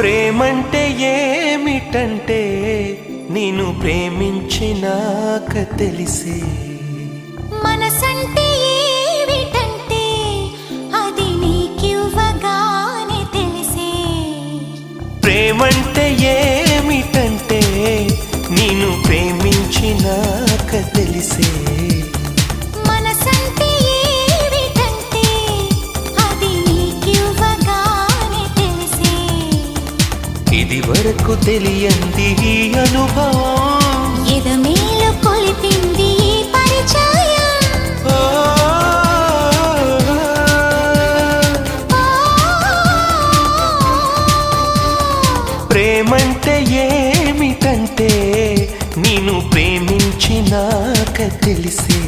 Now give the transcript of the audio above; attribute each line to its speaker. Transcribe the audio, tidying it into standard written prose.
Speaker 1: ప్రేమంటే ఏమిటంటే నిన్ను ప్రేమించినాక తెలిసే.
Speaker 2: మనసంటే ఏమిటంటే అది నీకివ్వగానే తెలిసే.
Speaker 1: ప్రేమంటే ఏమిటంటే నిన్ను ప్రేమించినాక తెలిసే.
Speaker 2: మనసంటే ఏమిటంటే అది నీకివ్వగానే తెలిసే.
Speaker 1: ఇది వరకు తెలియంది ఈ అనుభవం,
Speaker 2: ఎదమేలు కొలిపింది ఈ పరిచయం.
Speaker 1: ప్రేమంటే ఏమిటంటే నిన్ను ప్రేమించినాక తెలిసే.